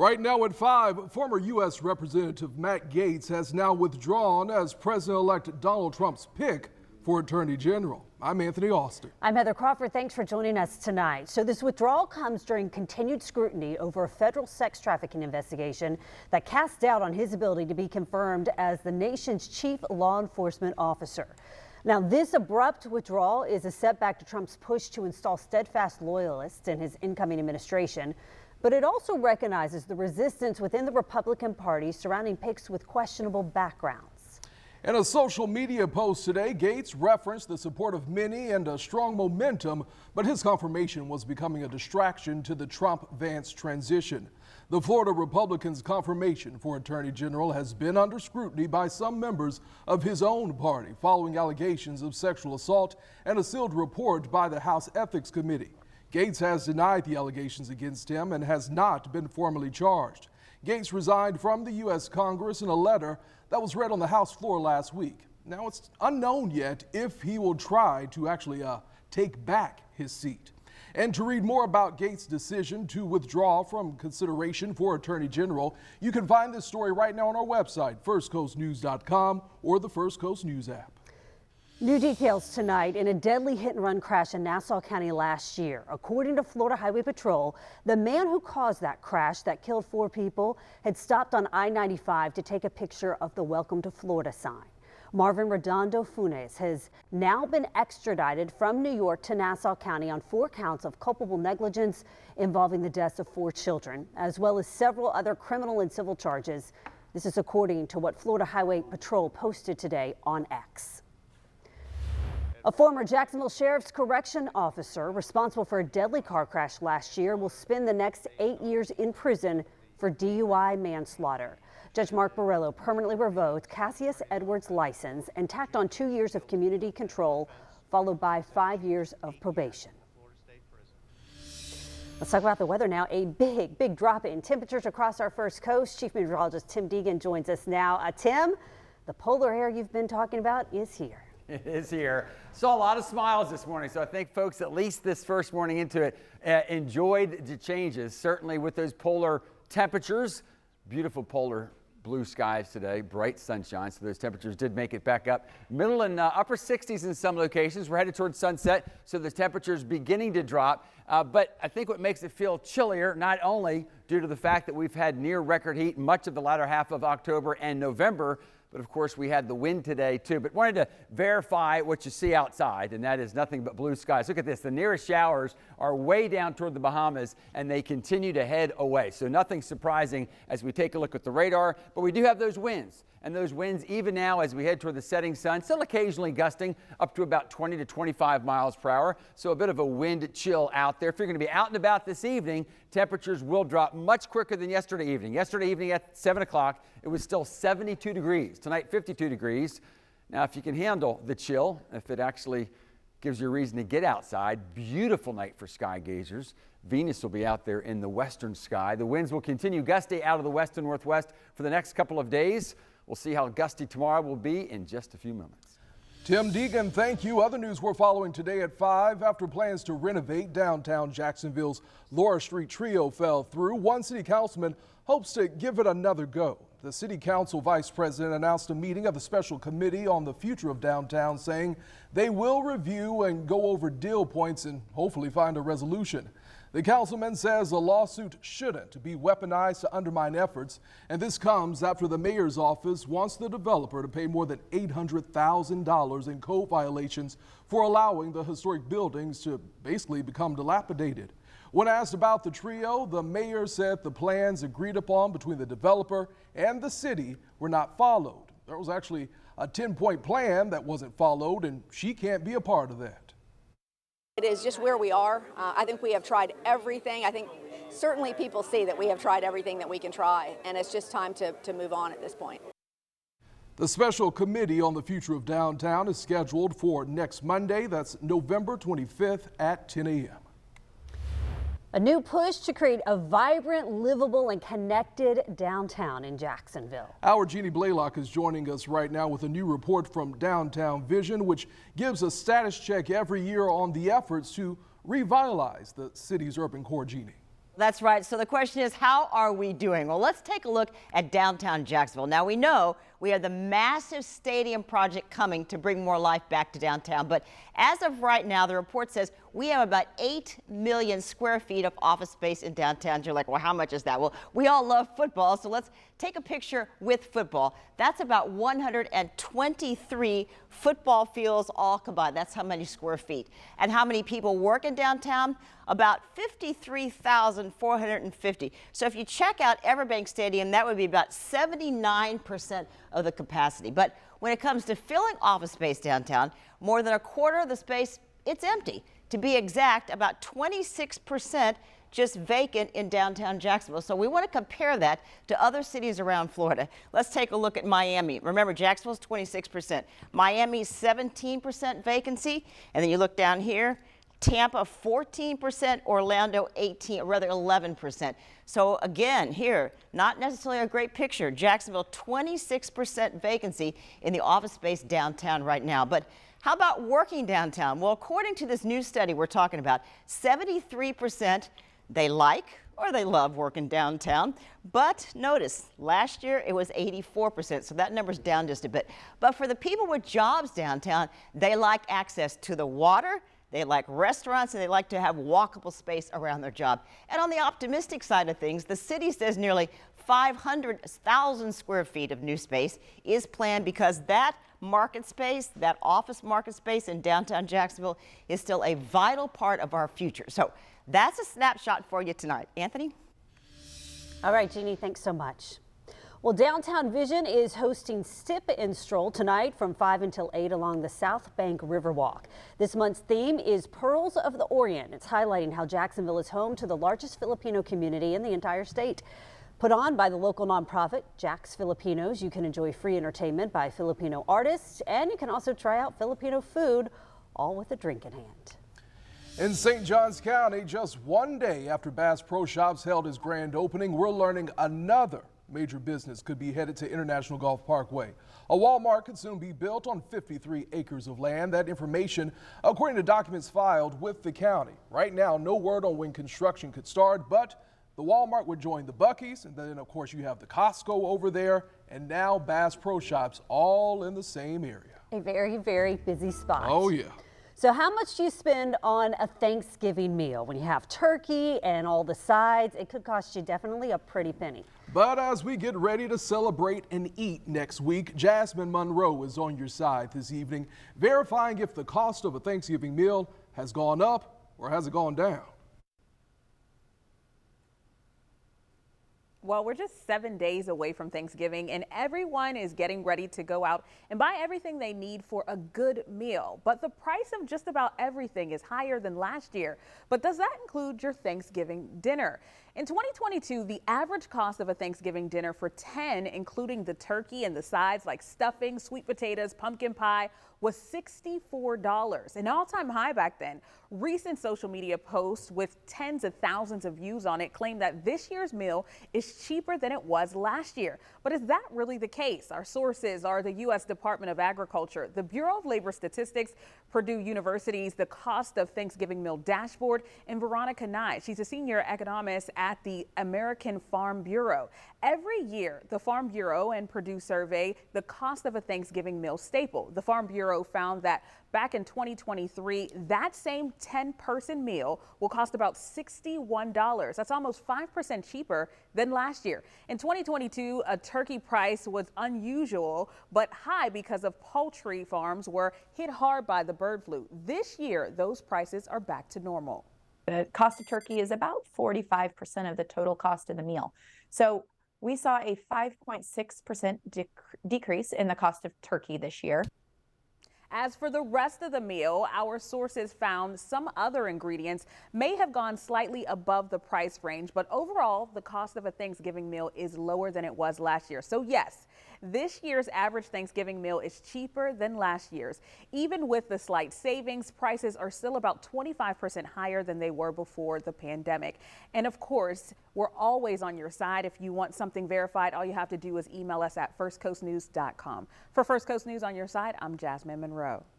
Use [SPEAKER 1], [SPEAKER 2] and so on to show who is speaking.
[SPEAKER 1] Right now at 5, former U.S. Representative Matt Gaetz has now withdrawn as President-elect Donald Trump's pick for Attorney General. I'm Anthony Austin.
[SPEAKER 2] I'm Heather Crawford. Thanks for joining us tonight. So this withdrawal comes during continued scrutiny over a federal sex trafficking investigation that casts doubt on his ability to be confirmed as the nation's chief law enforcement officer. Now, this abrupt withdrawal is a setback to Trump's push to install steadfast loyalists in his incoming administration. But it also recognizes the resistance within the Republican Party surrounding picks with questionable backgrounds.
[SPEAKER 1] In a social media post today, Gaetz referenced the support of many and a strong momentum, but his confirmation was becoming a distraction to the Trump-Vance transition. The Florida Republican's confirmation for Attorney General has been under scrutiny by some members of his own party following allegations of sexual assault and a sealed report by the House Ethics Committee. Gaetz has denied the allegations against him and has not been formally charged. Gaetz resigned from the U.S. Congress in a letter that was read on the House floor last week. Now, it's unknown yet if he will try to actually take back his seat. And to read more about Gaetz' decision to withdraw from consideration for Attorney General, you can find this story right now on our website, firstcoastnews.com or the First Coast News app.
[SPEAKER 2] New details tonight in a deadly hit-and-run crash in Nassau County last year. According to Florida Highway Patrol, the man who caused that crash that killed 4 people had stopped on I-95 to take a picture of the Welcome to Florida sign. Marvin Redondo Funes has now been extradited from New York to Nassau County on 4 counts of culpable negligence involving the deaths of 4 children, as well as several other criminal and civil charges. This is according to what Florida Highway Patrol posted today on X. A former Jacksonville Sheriff's Correction officer responsible for a deadly car crash last year will spend the next 8 years in prison for DUI manslaughter. Judge Mark Borrello permanently revoked Cassius Edwards' license and tacked on 2 years of community control, followed by 5 years of probation. Let's talk about the weather now. A big drop in temperatures across our first coast. Chief Meteorologist Tim Deegan joins us now. Tim, the polar air you've been talking about is here.
[SPEAKER 3] It is here. Saw a lot of smiles this morning, so I think folks, at least this first morning into it, enjoyed the changes. Certainly with those polar temperatures, beautiful polar blue skies today, bright sunshine, so those temperatures did make it back up. Middle and upper 60s in some locations. We're headed towards sunset, so the temperatures beginning to drop. But I think what makes it feel chillier, not only due to the fact that we've had near record heat much of the latter half of October and November, but of course we had the wind today too. But wanted to verify what you see outside, and that is nothing but blue skies. Look at this. The nearest showers are way down toward the Bahamas, and they continue to head away. So nothing surprising as we take a look at the radar, but we do have those winds. And those winds, even now as we head toward the setting sun, still occasionally gusting up to about 20 to 25 miles per hour. So a bit of a wind chill out there. If you're going to be out and about this evening, temperatures will drop much quicker than yesterday evening. Yesterday evening at 7 o'clock, it was still 72 degrees. Tonight, 52 degrees. Now, if you can handle the chill, if it actually gives you a reason to get outside, beautiful night for sky gazers. Venus will be out there in the western sky. The winds will continue gusty out of the west and northwest for the next couple of days. We'll see how gusty tomorrow will be in just a few moments.
[SPEAKER 1] Tim Deegan, thank you. Other news we're following today at 5. After plans to renovate downtown Jacksonville's Laura Street Trio fell through, one city councilman hopes to give it another go. The city council vice president announced a meeting of the special committee on the future of downtown, saying they will review and go over deal points and hopefully find a resolution. The councilman says a lawsuit shouldn't be weaponized to undermine efforts, and this comes after the mayor's office wants the developer to pay more than $800,000 in code violations for allowing the historic buildings to basically become dilapidated. When asked about the trio, the mayor said the plans agreed upon between the developer and the city were not followed. There was actually a 10-point plan that wasn't followed, and she can't be a part of that.
[SPEAKER 4] It is just where we are. I think we have tried everything. I think certainly people see that we have tried everything that we can try, and it's just time to move on at this point.
[SPEAKER 1] The special committee on the future of downtown is scheduled for next Monday. That's November 25th at 10 a.m.
[SPEAKER 2] A new push to create a vibrant, livable, and connected downtown in Jacksonville.
[SPEAKER 1] Our Jeannie Blaylock is joining us right now with a new report from Downtown Vision, which gives a status check every year on the efforts to revitalize the city's urban core. Jeannie.
[SPEAKER 5] That's right. So the question is, how are we doing? Well, let's take a look at downtown Jacksonville. Now, we know we have the massive stadium project coming to bring more life back to downtown. But as of right now, the report says we have about 8 million square feet of office space in downtown. You're like, well, how much is that? Well, we all love football, so let's take a picture with football. That's about 123 football fields all combined. That's how many square feet. And how many people work in downtown? About 53,450. So if you check out Everbank Stadium, that would be about 79% of the capacity. But when it comes to filling office space downtown, more than a quarter of the space, it's empty. To be exact, about 26% just vacant in downtown Jacksonville. So we want to compare that to other cities around Florida. Let's take a look at Miami. Remember, Jacksonville's 26%. Miami's 17% vacancy. And then you look down here, Tampa 14%, Orlando 11%. So again, here, not necessarily a great picture. Jacksonville 26% vacancy in the office space downtown right now. But how about working downtown? Well, according to this new study we're talking about, 73% they like or they love working downtown. But notice, last year it was 84%, so that number's down just a bit. But for the people with jobs downtown, they like access to the water, they like restaurants, and they like to have walkable space around their job. And on the optimistic side of things, the city says nearly 500,000 square feet of new space is planned because that market space, that office market space in downtown Jacksonville is still a vital part of our future. So that's a snapshot for you tonight. Anthony?
[SPEAKER 2] All right, Jeannie, thanks so much. Well, Downtown Vision is hosting Sip and Stroll tonight from 5 until 8 along the South Bank Riverwalk. This month's theme is Pearls of the Orient. It's highlighting how Jacksonville is home to the largest Filipino community in the entire state. Put on by the local nonprofit, Jack's Filipinos, you can enjoy free entertainment by Filipino artists, and you can also try out Filipino food, all with a drink in hand.
[SPEAKER 1] In St. Johns County, just one day after Bass Pro Shops held its grand opening, we're learning another major business could be headed to International Golf Parkway. A Walmart could soon be built on 53 acres of land. That information, according to documents filed with the county. Right now, no word on when construction could start, but the Walmart would join the Buc-ee's, and then, of course, you have the Costco over there, and now Bass Pro Shops, all in the same area.
[SPEAKER 2] A very, very busy spot.
[SPEAKER 1] Oh, yeah.
[SPEAKER 2] So how much do you spend on a Thanksgiving meal? When you have turkey and all the sides, it could cost you definitely a pretty penny.
[SPEAKER 1] But as we get ready to celebrate and eat next week, Jasmine Monroe is on your side this evening, verifying if the cost of a Thanksgiving meal has gone up or has it gone down.
[SPEAKER 6] Well, we're just 7 days away from Thanksgiving, and everyone is getting ready to go out and buy everything they need for a good meal. But the price of just about everything is higher than last year. But does that include your Thanksgiving dinner? In 2022, the average cost of a Thanksgiving dinner for 10, including the turkey and the sides like stuffing, sweet potatoes, pumpkin pie, was $64, an all-time high back then. Recent social media posts with tens of thousands of views on it claim that this year's meal is cheaper than it was last year. But is that really the case? Our sources are the U.S. Department of Agriculture, the Bureau of Labor Statistics, Purdue University's The Cost of Thanksgiving Meal Dashboard, and Veronica Nye. She's a senior economist at the American Farm Bureau. Every year, the Farm Bureau and Purdue survey the cost of a Thanksgiving meal staple. The Farm Bureau found that back in 2023, that same 10-person meal will cost about $61. That's almost 5% cheaper than last year. In 2022, a turkey price was unusual but high because of poultry farms were hit hard by the bird flu. This year, those prices are back to normal.
[SPEAKER 7] The cost of turkey is about 45% of the total cost of the meal. So we saw a 5.6% decrease in the cost of turkey this year.
[SPEAKER 6] As for the rest of the meal, our sources found some other ingredients may have gone slightly above the price range, but overall, the cost of a Thanksgiving meal is lower than it was last year. So yes, this year's average Thanksgiving meal is cheaper than last year's. Even with the slight savings, prices are still about 25% higher than they were before the pandemic. And of course, we're always on your side. If you want something verified, all you have to do is email us at firstcoastnews.com. For First Coast News on your side, I'm Jasmine Monroe.